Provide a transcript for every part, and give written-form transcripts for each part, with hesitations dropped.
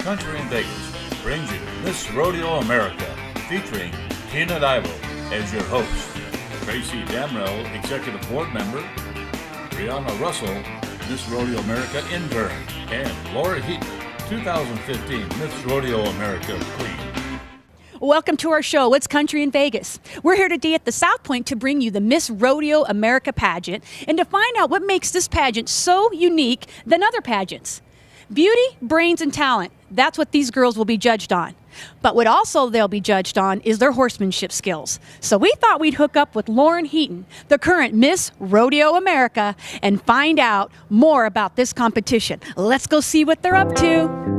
Country in Vegas brings you Miss Rodeo America, featuring Tina Divo as your host, Tracy Damrell, Executive Board Member, Brianna Russell, Miss Rodeo America Intern, and Lauren Heaton, 2015 Miss Rodeo America Queen. Welcome to our show, It's Country in Vegas. We're here today at the South Point to bring you the Miss Rodeo America pageant and to find out what makes this pageant so unique than other pageants. Beauty, brains, and talent, that's what these girls will be judged on. But what also they'll be judged on is their horsemanship skills. So we thought we'd hook up with Lauren Heaton, the current Miss Rodeo America, and find out more about this competition. Let's go see what they're up to.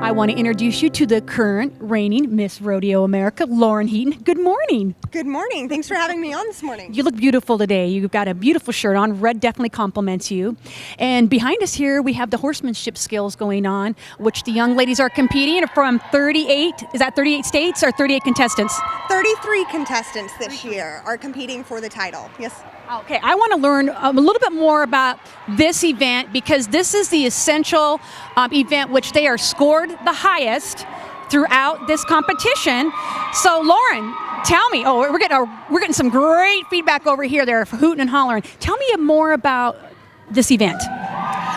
I want to introduce you to the current reigning Miss Rodeo America, Lauren Heaton. Good morning. Good morning. Thanks for having me on this morning. You look beautiful today. You've got a beautiful shirt on. Red definitely compliments you. And behind us here, we have the horsemanship skills going on, which the young ladies are competing from 38, is that 38 states or 38 contestants? 33 contestants this year are competing for the title. Yes. Okay, I want to learn a little bit more about this event because this is the essential event which they are scored the highest throughout this competition. So Lauren, tell me, we're getting some great feedback over here. They're hooting and hollering. Tell me more about this event.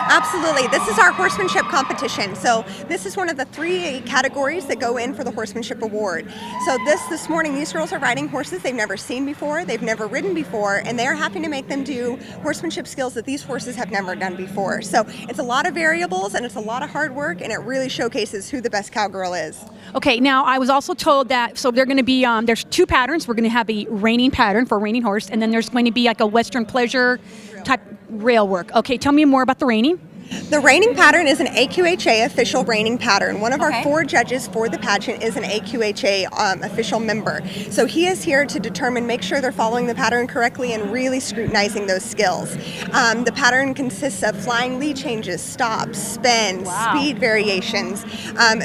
Absolutely. This is our horsemanship competition. So this is one of the 3 categories that go in for the horsemanship award. So this morning, these girls are riding horses they've never seen before, they've never ridden before, and they're having to make them do horsemanship skills that these horses have never done before. So it's a lot of variables and it's a lot of hard work, and it really showcases who the best cowgirl is. Okay, now I was also told that, so they're going to be, there's 2 patterns. We're going to have a reining pattern for a reining horse, and then there's going to be like a Western pleasure type rail work. Okay, tell me more about the reining. The reining pattern is an AQHA official reining pattern. One of our 4 judges for the pageant is an AQHA official member. So he is here to determine, make sure they're following the pattern correctly and really scrutinizing those skills. The pattern consists of flying lead changes, stops, spins, speed variations,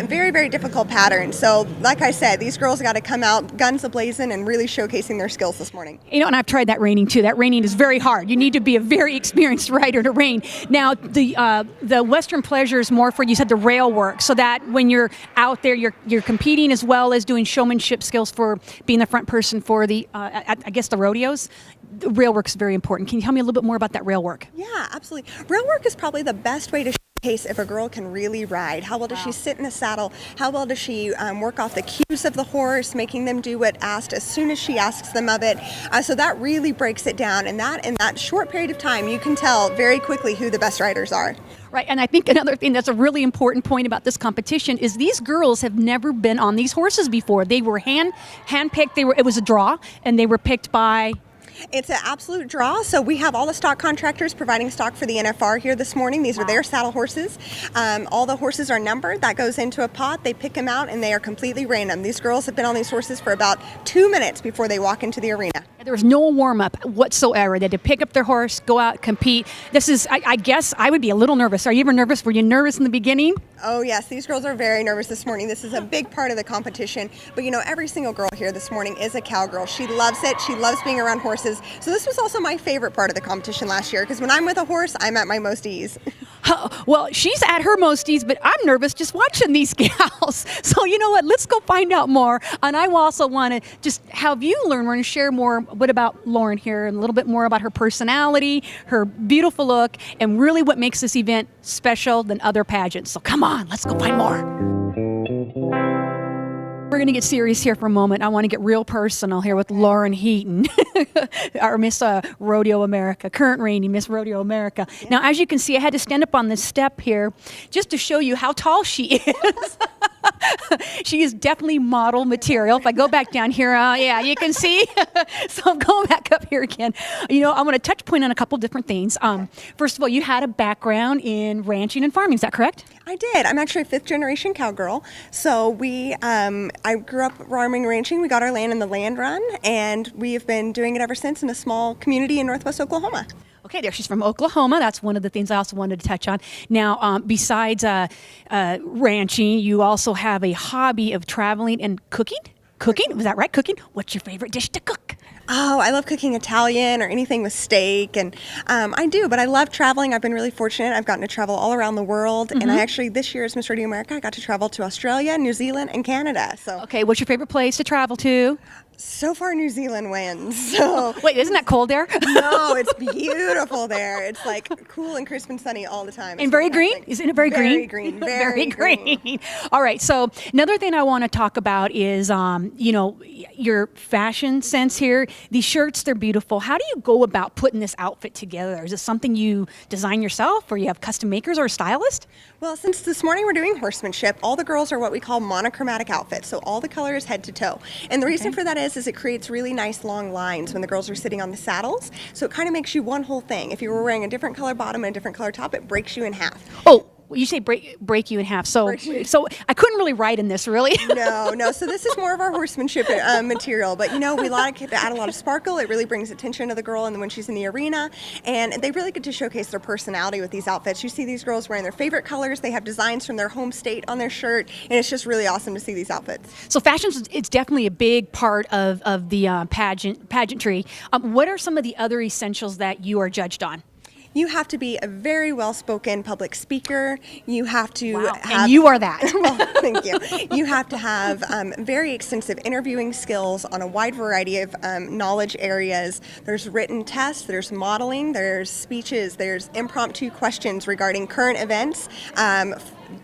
very, very difficult pattern. So like I said, these girls got to come out guns a-blazing and really showcasing their skills this morning. You know, and I've tried that reining too. That reining is very hard. You need to be a very experienced rider to rein. Now, the Western pleasure is more for, you said, the rail work, so that when you're out there, you're competing as well as doing showmanship skills for being the front person for the, I guess, the rodeos. The rail work is very important. Can you tell me a little bit more about that rail work? Yeah, absolutely. Rail work is probably the best way to showcase if a girl can really ride. How well does she sit in the saddle? How well does she work off the cues of the horse, making them do what asked as soon as she asks them of it? So that really breaks it down, and that in that short period of time, you can tell very quickly who the best riders are. Right, and I think another thing that's a really important point about this competition is these girls have never been on these horses before. They were hand-picked. It was a draw, and they were picked by... It's an absolute draw. So we have all the stock contractors providing stock for the NFR here this morning. These are their saddle horses. All the horses are numbered. That goes into a pot. They pick them out, and they are completely random. These girls have been on these horses for about 2 minutes before they walk into the arena. There was no warm-up whatsoever. They had to pick up their horse, go out, compete. This is, I guess, I would be a little nervous. Are you ever nervous? Were you nervous in the beginning? Oh, yes. These girls are very nervous this morning. This is a big part of the competition. But, you know, every single girl here this morning is a cowgirl. She loves it. She loves being around horses. So this was also my favorite part of the competition last year, because when I'm with a horse, I'm at my most ease. Well, she's at her most ease, but I'm nervous just watching these gals. So you know what? Let's go find out more. And I also want to just have you learn more and share more about Lauren here and a little bit more about her personality, her beautiful look, and really what makes this event special than other pageants. So come on, let's go find more. We're going to get serious here for a moment. I want to get real personal here with Lauren Heaton, our Miss Rodeo America, current reigning Miss Rodeo America. Yeah. Now, as you can see, I had to stand up on this step here just to show you how tall she is. She is definitely model material. If I go back down here, yeah, you can see. So I'm going back up here again. You know, I want to touch point on a couple different things. First of all, you had a background in ranching and farming. Is that correct? I did. I'm actually a 5th-generation cowgirl. So I grew up farming and ranching. We got our land in the land run, and we have been doing it ever since in a small community in northwest Oklahoma. Okay, there she's from Oklahoma. That's one of the things I also wanted to touch on. Now, besides ranching, you also have a hobby of traveling and cooking? Cooking? Was that right? Cooking? What's your favorite dish to cook? Oh, I love cooking Italian or anything with steak, and I do, but I love traveling. I've been really fortunate. I've gotten to travel all around the world, and I actually, this year as Miss Rodeo America, I got to travel to Australia, New Zealand, and Canada. So, Okay, what's your favorite place to travel to? so far New Zealand wins. So Wait, isn't that cold there? no, it's beautiful there. It's like cool and crisp and sunny all the time. It's And very fantastic. green? Isn't it very green? Very green. Very green. All right. So another thing I want to talk about is, your fashion sense here. These shirts, they're beautiful. How do you go about putting this outfit together? Is it something you design yourself, or you have custom makers or a stylist? Well, since this morning we're doing horsemanship, all the girls are what we call monochromatic outfits. So all the color is head to toe. And the reason for that is it creates really nice long lines when the girls are sitting on the saddles. So it kind of makes you one whole thing. If you were wearing a different color bottom and a different color top, it breaks you in half. Oh, you say break you in half. So I couldn't really write in this, really. No. So this is more of our horsemanship material. But, we like to add a lot of sparkle. It really brings attention to the girl and when she's in the arena. And they really get to showcase their personality with these outfits. You see these girls wearing their favorite colors. They have designs from their home state on their shirt. And it's just really awesome to see these outfits. So fashion, it's definitely a big part of the pageantry. What are some of the other essentials that you are judged on? You have to be a very well-spoken public speaker. You have to have... And you are that. Well, thank you. You have to have very extensive interviewing skills on a wide variety of knowledge areas. There's written tests, there's modeling, there's speeches, there's impromptu questions regarding current events,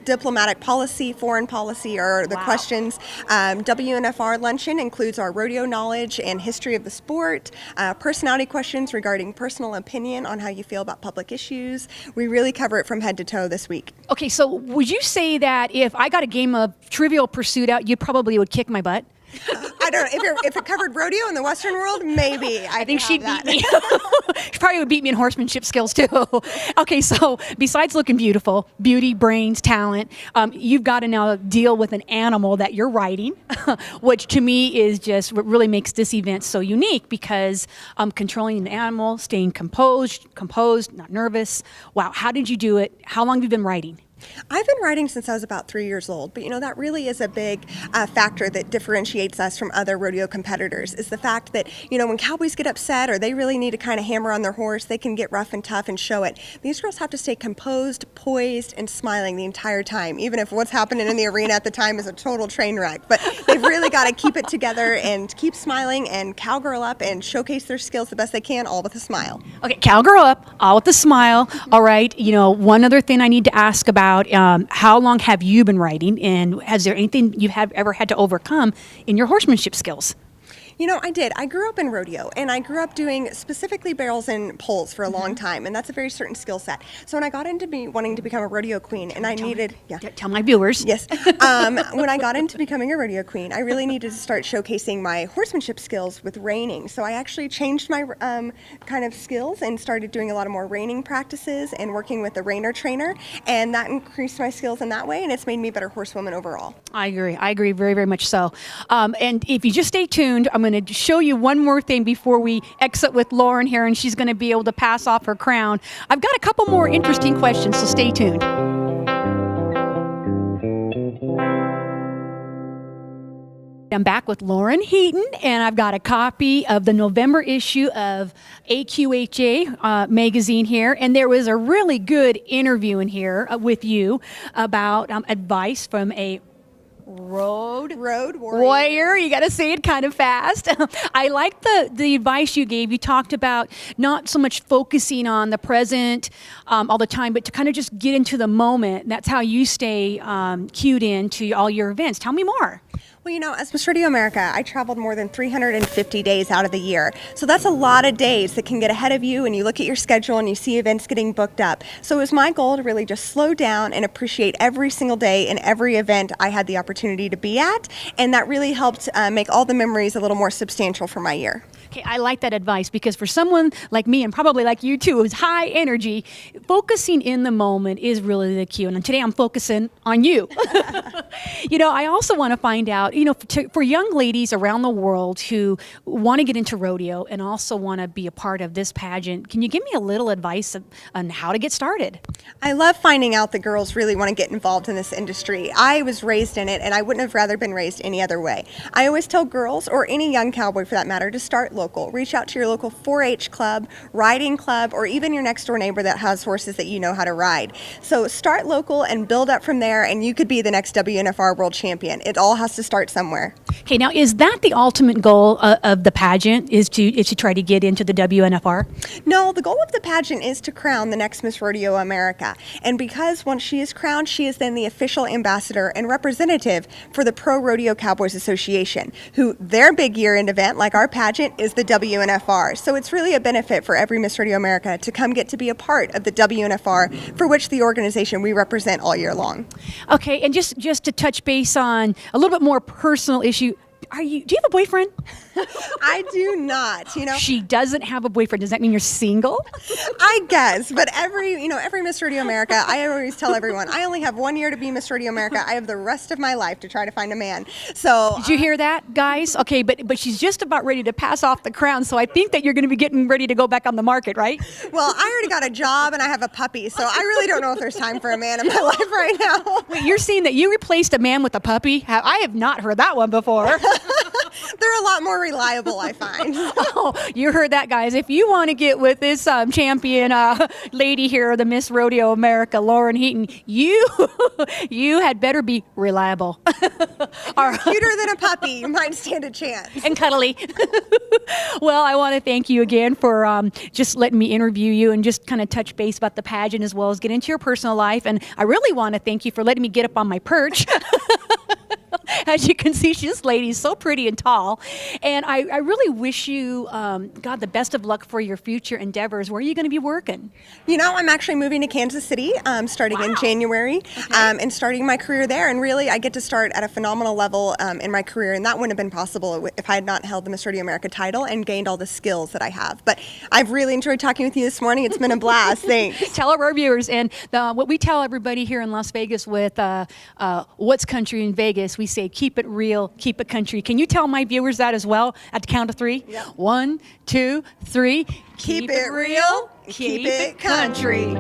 diplomatic policy, foreign policy are the questions. WNFR luncheon includes our rodeo knowledge and history of the sport, personality questions regarding personal opinion on how you feel about public issues. We really cover it from head to toe this week. Okay, so would you say that if I got a game of Trivial Pursuit out, you probably would kick my butt? I don't know. If it covered rodeo in the Western world, maybe. I think she'd beat me. She probably would beat me in horsemanship skills too. Okay, so besides looking beautiful, beauty, brains, talent, you've got to now deal with an animal that you're riding, which to me is just what really makes this event so unique because controlling an animal, staying composed, not nervous. Wow, how did you do it? How long have you been riding? I've been riding since I was about 3 years old, but that really is a big factor that differentiates us from other rodeo competitors is the fact that, when cowboys get upset or they really need to kind of hammer on their horse, they can get rough and tough and show it. These girls have to stay composed, poised, and smiling the entire time, even if what's happening in the arena at the time is a total train wreck. But they've really got to keep it together and keep smiling and cowgirl up and showcase their skills the best they can, all with a smile. Okay, cowgirl up, all with a smile. All right, one other thing I need to ask about, how long have you been riding, and has there anything you have ever had to overcome in your horsemanship skills? I did. I grew up in rodeo, and I grew up doing specifically barrels and poles for a long time, and that's a very certain skill set. So when I got into wanting to become a rodeo queen, and Tell my viewers. Yes. When I got into becoming a rodeo queen, I really needed to start showcasing my horsemanship skills with reining. So I actually changed my kind of skills and started doing a lot of more reining practices and working with the reiner trainer, and that increased my skills in that way, and it's made me a better horsewoman overall. I agree very, very much so. And if you just stay tuned, I'm going to show you one more thing before we exit with Lauren here, and she's going to be able to pass off her crown. I've got a couple more interesting questions, so stay tuned. I'm back with Lauren Heaton, and I've got a copy of the November issue of AQHA magazine here, and there was a really good interview in here with you about advice from a road warrior. You got to say it kind of fast. I like the advice you gave. You talked about not so much focusing on the present all the time, but to kind of just get into the moment. That's how you stay cued in to all your events. Tell me more. Well, as Miss Rodeo America, I traveled more than 350 days out of the year. So that's a lot of days that can get ahead of you, and you look at your schedule and you see events getting booked up. So it was my goal to really just slow down and appreciate every single day and every event I had the opportunity to be at. And that really helped make all the memories a little more substantial for my year. Okay, I like that advice because for someone like me, and probably like you too, who's high energy, focusing in the moment is really the key. And today I'm focusing on you. I also want to find out, for young ladies around the world who want to get into rodeo and also want to be a part of this pageant, can you give me a little advice on how to get started? I love finding out that girls really want to get involved in this industry. I was raised in it, and I wouldn't have rather been raised any other way. I always tell girls, or any young cowboy for that matter, to start local. Reach out to your local 4-H club, riding club, or even your next door neighbor that has horses that you know how to ride. So start local and build up from there, and you could be the next WNFR world champion. It all has to start somewhere. Okay, now is that the ultimate goal of the pageant, is to try to get into the WNFR? No, the goal of the pageant is to crown the next Miss Rodeo America. And because once she is crowned, she is then the official ambassador and representative for the Pro Rodeo Cowboys Association, who their big year-end event, like our pageant, is the WNFR. So it's really a benefit for every Miss Rodeo America to come get to be a part of the WNFR, for which the organization we represent all year long. Okay, and just to touch base on a little bit more personal issue, do you have a boyfriend? I do not, She doesn't have a boyfriend. Does that mean you're single? I guess, but every Miss Rodeo America, I always tell everyone, I only have 1 year to be Miss Rodeo America. I have the rest of my life to try to find a man. So did you hear that, guys? Okay, but she's just about ready to pass off the crown, so I think that you're going to be getting ready to go back on the market, right? Well, I already got a job and I have a puppy, so I really don't know if there's time for a man in my life right now. Wait, you're saying that you replaced a man with a puppy? I have not heard that one before. They're a lot more reliable, I find. Oh, you heard that, guys. If you want to get with this champion lady here, the Miss Rodeo America, Lauren Heaton, you had better be reliable. Cuter than a puppy, you might stand a chance. And cuddly. Well, I want to thank you again for just letting me interview you and just kind of touch base about the pageant as well as get into your personal life. And I really want to thank you for letting me get up on my perch. As you can see, this lady's so pretty and tall. And I really wish you, God, the best of luck for your future endeavors. Where are you going to be working? I'm actually moving to Kansas City starting in January, and starting my career there. And really, I get to start at a phenomenal level in my career. And that wouldn't have been possible if I had not held the Miss Rodeo America title and gained all the skills that I have. But I've really enjoyed talking with you this morning. It's been a blast. Thanks. Tell our viewers, and what we tell everybody here in Las Vegas with What's Country in Vegas, we say, keep it real, keep it country. Can you tell my viewers that as well at the count of 3? Yep. 1, 2, 3. Keep it real, keep it country.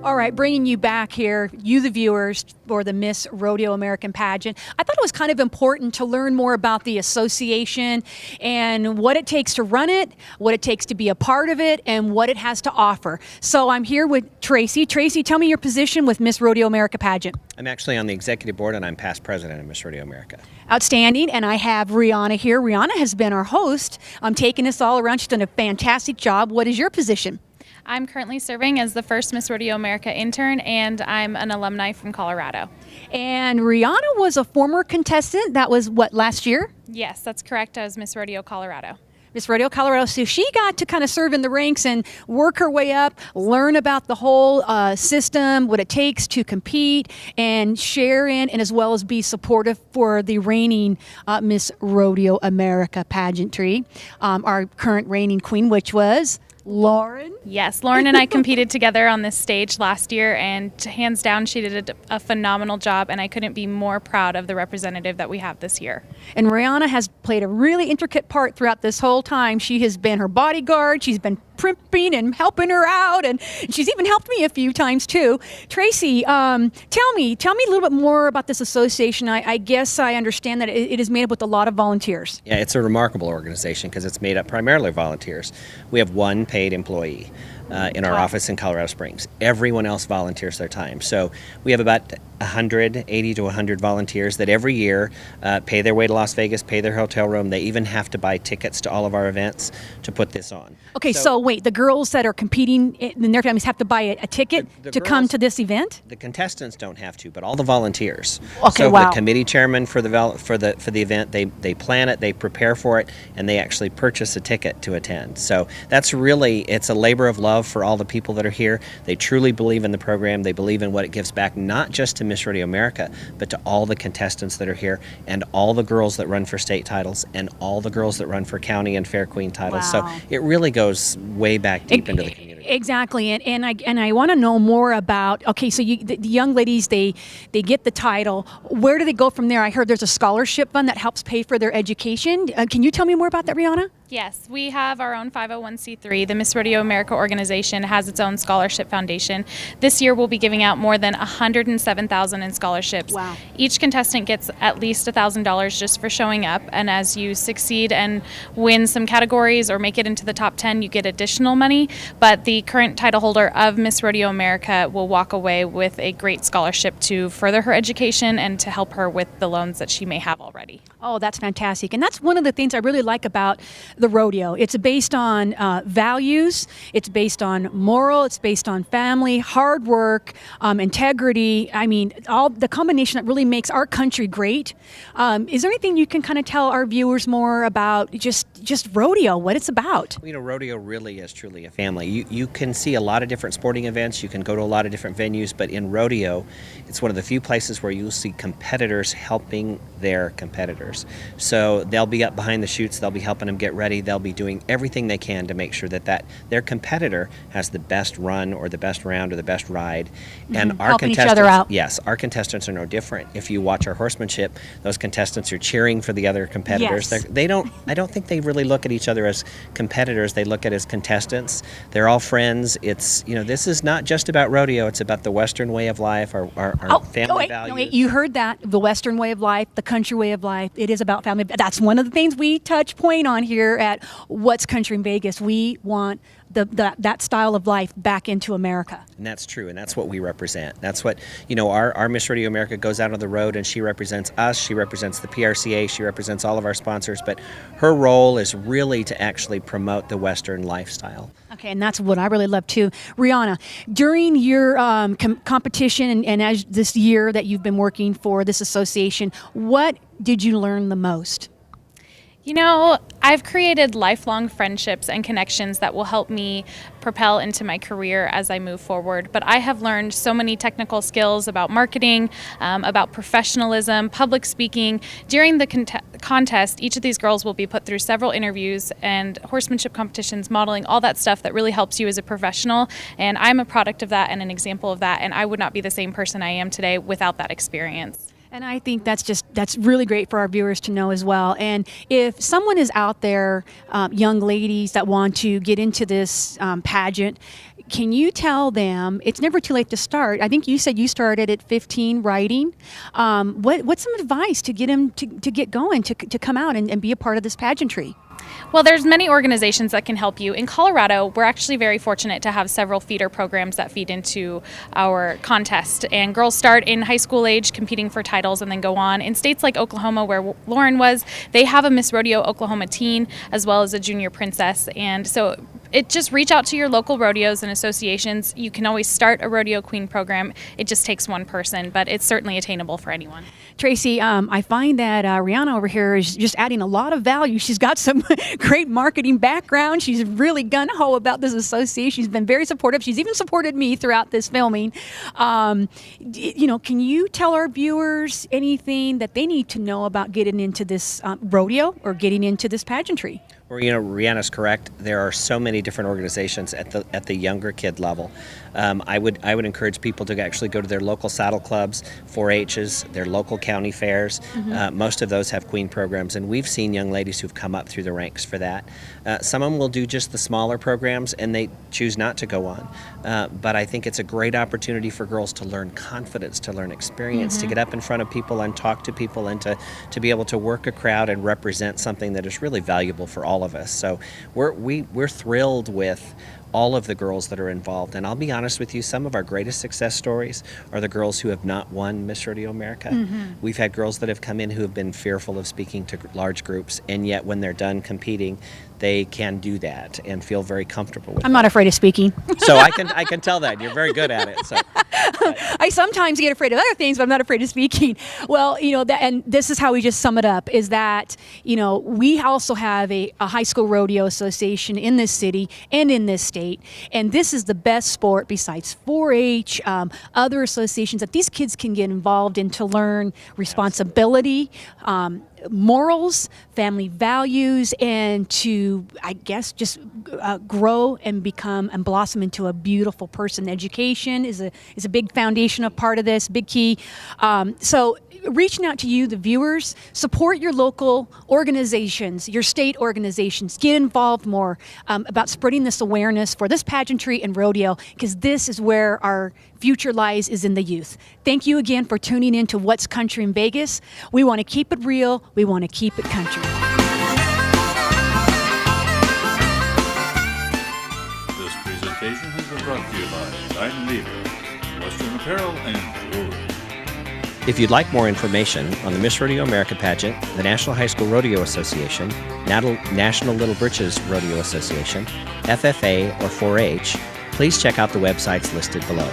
All right, bringing you back here, you the viewers, for the Miss Rodeo American pageant. I thought it was kind of important to learn more about the association and what it takes to run it, what it takes to be a part of it, and what it has to offer. So I'm here with Tracy. Tracy, tell me your position with Miss Rodeo America pageant. I'm actually on the executive board, and I'm past president of Miss Rodeo America. Outstanding. And I have Rihanna here. Rihanna has been our host. Taking us all around. She's done a fantastic job. What is your position? I'm currently serving as the first Miss Rodeo America intern, and I'm an alumni from Colorado. And Rihanna was a former contestant. That was, what, last year? Yes, that's correct. I was Miss Rodeo Colorado. Miss Rodeo Colorado. So she got to kind of serve in the ranks and work her way up, learn about the whole system, what it takes to compete, and share in, and as well as be supportive for the reigning Miss Rodeo America pageantry. Our current reigning queen, which was Lauren? Yes, Lauren and I competed together on this stage last year, and hands down, she did a phenomenal job, and I couldn't be more proud of the representative that we have this year. And Rihanna has played a really intricate part throughout this whole time. She has been her bodyguard. She's been primping and helping her out, and she's even helped me a few times too. Tracy, tell me a little bit more about this association. I guess I understand that it is made up with a lot of volunteers. Yeah, it's a remarkable organization because it's made up primarily of volunteers. We have one paid employee in our office in Colorado Springs. Everyone else volunteers their time. So we have about 80 to 100 volunteers that every year pay their way to Las Vegas, pay their hotel room. They even have to buy tickets to all of our events to put this on. Okay, so wait, the girls that are competing in their families have to buy a ticket to come to this event? The contestants don't have to, but all the volunteers. Okay, so wow. The committee chairman for the event, they plan it, they prepare for it, and they actually purchase a ticket to attend. So that's really, it's a labor of love for all the people that are here. They truly believe in the program. They believe in what it gives back, not just to Miss Rodeo America, but to all the contestants that are here, and all the girls that run for state titles, and all the girls that run for county and fair queen titles. Wow. So it really goes way back deep into the community. Exactly, and I want to know more about. Okay, so the young ladies they get the title. Where do they go from there? I heard there's a scholarship fund that helps pay for their education. Can you tell me more about that, Rihanna? Yes, we have our own 501c3. The Miss Rodeo America organization has its own scholarship foundation. This year we'll be giving out more than $107,000 in scholarships. Wow. Each contestant gets at least $1,000 just for showing up, and as you succeed and win some categories or make it into the top 10, you get additional money. But the current title holder of Miss Rodeo America will walk away with a great scholarship to further her education and to help her with the loans that she may have already. Oh, that's fantastic. And that's one of the things I really like about the rodeo. It's based on values, it's based on moral, it's based on family, hard work, integrity. I mean, all the combination that really makes our country great. Is there anything you can kind of tell our viewers more about just rodeo, what it's about? You know, rodeo really is truly a family. You can see a lot of different sporting events, you can go to a lot of different venues, but in rodeo, it's one of the few places where you'll see competitors helping their competitors. So they'll be up behind the chutes, they'll be helping them get ready, they'll be doing everything they can to make sure that their competitor has the best run or the best round or the best ride. And our helping each contestants, other out. yes, our contestants are no different. If you watch our horsemanship, those contestants are cheering for the other competitors. Yes. I don't think they really look at each other as competitors. They look at it as contestants. They're all friends. It's, this is not just about rodeo. It's about the Western way of life, our family values. No, wait, you heard that. The Western way of life, the country way of life. It is about family. That's one of the things we touch point on here at What's Country in Vegas. We want that style of life back into America. And that's true, and that's what we represent. That's what, our Miss Rodeo America goes out on the road, and she represents us, she represents the PRCA, she represents all of our sponsors, but her role is really to actually promote the Western lifestyle. Okay, and that's what I really love too. Rihanna, during your competition and as this year that you've been working for this association, what did you learn the most? I've created lifelong friendships and connections that will help me propel into my career as I move forward. But I have learned so many technical skills about marketing, about professionalism, public speaking. During the contest, each of these girls will be put through several interviews and horsemanship competitions, modeling, all that stuff that really helps you as a professional. And I'm a product of that and an example of that. And I would not be the same person I am today without that experience. And I think that's really great for our viewers to know as well. And if someone is out there, young ladies that want to get into this pageant, can you tell them it's never too late to start? I think you said you started at 15 riding. What's some advice to get them to get going, to come out and be a part of this pageantry? Well, there's many organizations that can help you. In Colorado, we're actually very fortunate to have several feeder programs that feed into our contest. And girls start in high school age competing for titles and then go on. In states like Oklahoma, where Lauren was, they have a Miss Rodeo Oklahoma teen as well as a junior princess. And so just reach out to your local rodeos and associations. You can always start a rodeo queen program. It just takes one person, but it's certainly attainable for anyone. Tracy, I find that Rihanna over here is just adding a lot of value. She's got some great marketing background. She's really gung-ho about this association. She's been very supportive. She's even supported me throughout this filming. Can you tell our viewers anything that they need to know about getting into this rodeo or getting into this pageantry? Well, Rihanna's correct. There are so many different organizations at the younger kid level. I would encourage people to actually go to their local saddle clubs, 4-H's, their local county fairs. Mm-hmm. Most of those have queen programs, and we've seen young ladies who've come up through the ranks for that. Some of them will do just the smaller programs, and they choose not to go on. But I think it's a great opportunity for girls to learn confidence, to learn experience, Mm-hmm. to get up in front of people and talk to people, and to be able to work a crowd and represent something that is really valuable for all of us. So we're thrilled with all of the girls that are involved. And I'll be honest with you, some of our greatest success stories are the girls who have not won Miss Rodeo America. Mm-hmm. We've had girls that have come in who have been fearful of speaking to large groups, and yet when they're done competing, they can do that and feel very comfortable with it. I'm not afraid of speaking. So I can tell that. You're very good at it. So. I sometimes get afraid of other things, but I'm not afraid of speaking. Well, and this is how we just sum it up, is that, we also have a high school rodeo association in this city and in this state. And this is the best sport besides 4-H, other associations that these kids can get involved in to learn responsibility, morals, family values, and to, I guess, just grow and become and blossom into a beautiful person. Education is a big foundation of part of this, big key. So reaching out to you, the viewers, support your local organizations, your state organizations. Get involved more about spreading this awareness for this pageantry and rodeo, because this is where our future lies, is in the youth. Thank you again for tuning in to What's Country in Vegas. We want to keep it real. We want to keep it country. This presentation has been brought to you by Diamond Leader, Western Apparel, and Jewelry. If you'd like more information on the Miss Rodeo America pageant, the National High School Rodeo Association, National Little Britches Rodeo Association, FFA, or 4-H, please check out the websites listed below.